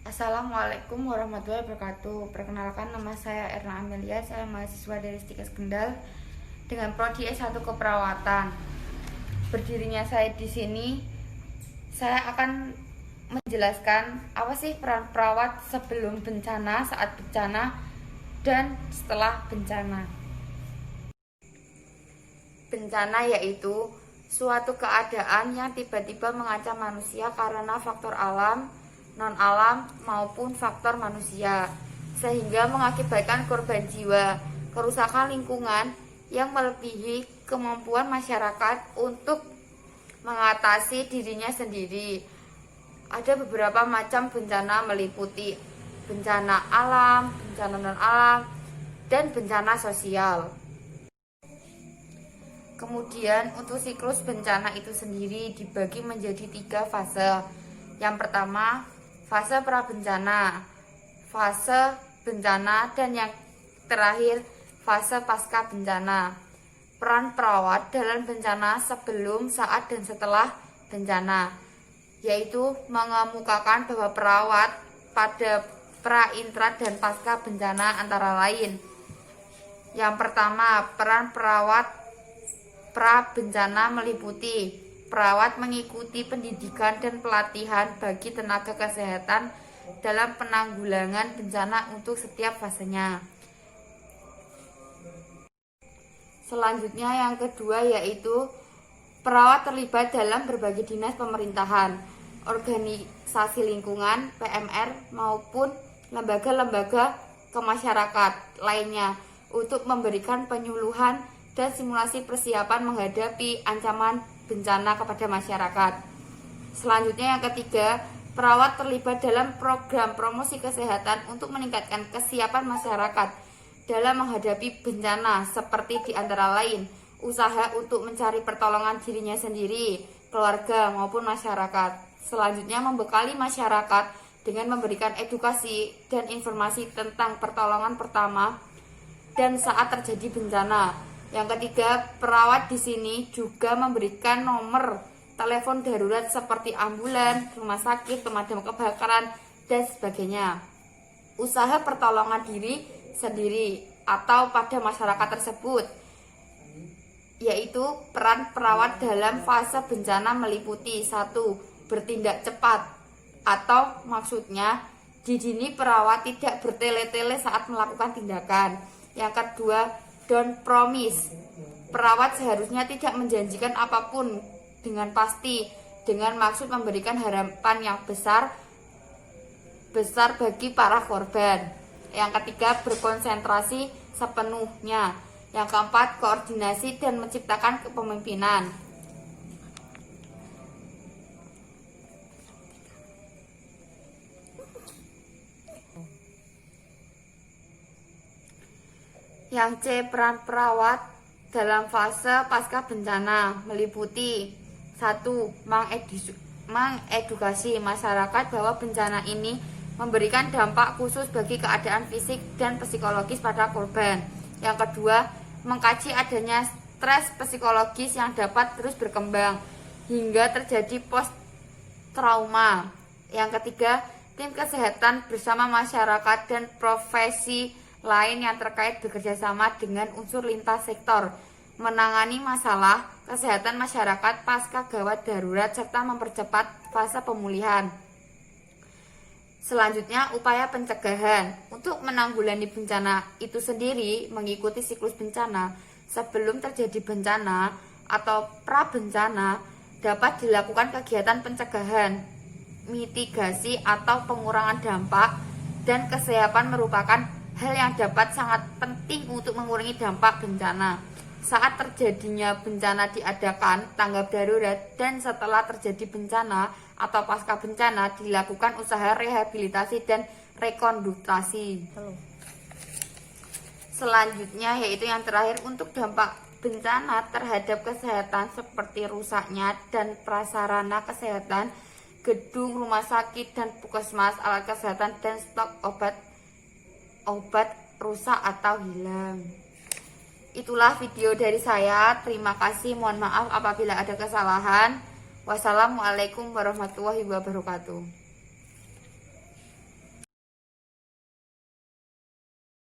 Assalamualaikum warahmatullahi wabarakatuh. Perkenalkan, nama saya Erna Amelia. Saya mahasiswa dari Stikes Kendal dengan prodi S1 Keperawatan. Berdirinya saya di sini, saya akan menjelaskan apa sih peran perawat sebelum bencana, saat bencana, dan setelah bencana. Bencana yaitu suatu keadaan yang tiba-tiba mengancam manusia karena faktor alam, non-alam maupun faktor manusia, sehingga mengakibatkan korban jiwa, kerusakan lingkungan yang melebihi kemampuan masyarakat untuk mengatasi dirinya sendiri. Ada beberapa macam bencana meliputi bencana alam, bencana non-alam, dan bencana sosial. Kemudian untuk siklus bencana itu sendiri dibagi menjadi 3 fase. Yang pertama, fase prabencana, fase bencana, dan yang terakhir fase pasca bencana. Peran perawat dalam bencana sebelum, saat, dan setelah bencana, yaitu mengemukakan bahwa perawat pada pra, intra, dan pasca bencana antara lain. Yang pertama, peran perawat pra bencana meliputi perawat mengikuti pendidikan dan pelatihan bagi tenaga kesehatan dalam penanggulangan bencana untuk setiap fasenya. Selanjutnya yang kedua yaitu perawat terlibat dalam berbagai dinas pemerintahan, organisasi lingkungan, PMR, maupun lembaga-lembaga kemasyarakat lainnya untuk memberikan penyuluhan dan simulasi persiapan menghadapi ancaman bencana kepada masyarakat. Selanjutnya yang ketiga, perawat terlibat dalam program promosi kesehatan untuk meningkatkan kesiapan masyarakat dalam menghadapi bencana, seperti di antara lain usaha untuk mencari pertolongan dirinya sendiri, keluarga, maupun masyarakat. Selanjutnya membekali masyarakat dengan memberikan edukasi dan informasi tentang pertolongan pertama dan saat terjadi bencana. Yang ketiga, perawat di sini juga memberikan nomor telepon darurat seperti ambulan, rumah sakit, pemadam kebakaran, dan sebagainya. Usaha pertolongan diri sendiri atau pada masyarakat tersebut, yaitu peran perawat dalam fase bencana meliputi 1. Bertindak cepat, atau maksudnya di sini perawat tidak bertele-tele saat melakukan tindakan. Yang kedua, don't promise. Perawat seharusnya tidak menjanjikan apapun dengan pasti, dengan maksud memberikan harapan yang besar bagi para korban. Yang ketiga, berkonsentrasi sepenuhnya. Yang keempat, koordinasi dan menciptakan kepemimpinan. Yang C, peran perawat dalam fase pasca bencana meliputi 1. Mengedukasi masyarakat bahwa bencana ini memberikan dampak khusus bagi keadaan fisik dan psikologis pada korban. Yang kedua, mengkaji adanya stres psikologis yang dapat terus berkembang hingga terjadi post trauma. Yang ketiga, tim kesehatan bersama masyarakat dan profesi lain yang terkait bekerjasama dengan unsur lintas sektor menangani masalah kesehatan masyarakat pasca gawat darurat serta mempercepat fase pemulihan. Selanjutnya, upaya pencegahan untuk menanggulangi bencana itu sendiri mengikuti siklus bencana. Sebelum terjadi bencana atau pra bencana dapat dilakukan kegiatan pencegahan, mitigasi atau pengurangan dampak, dan kesiapan merupakan hal yang dapat sangat penting untuk mengurangi dampak bencana. Saat terjadinya bencana diadakan tanggap darurat, dan setelah terjadi bencana atau pasca bencana dilakukan usaha rehabilitasi dan rekonstruksi. Selanjutnya yaitu yang terakhir, untuk dampak bencana terhadap kesehatan seperti rusaknya dan prasarana kesehatan, gedung, rumah sakit, dan puskesmas, alat kesehatan, dan stok obat rusak atau hilang. Itulah video dari saya. Terima kasih. Mohon maaf apabila ada kesalahan. Wassalamualaikum warahmatullahi wabarakatuh.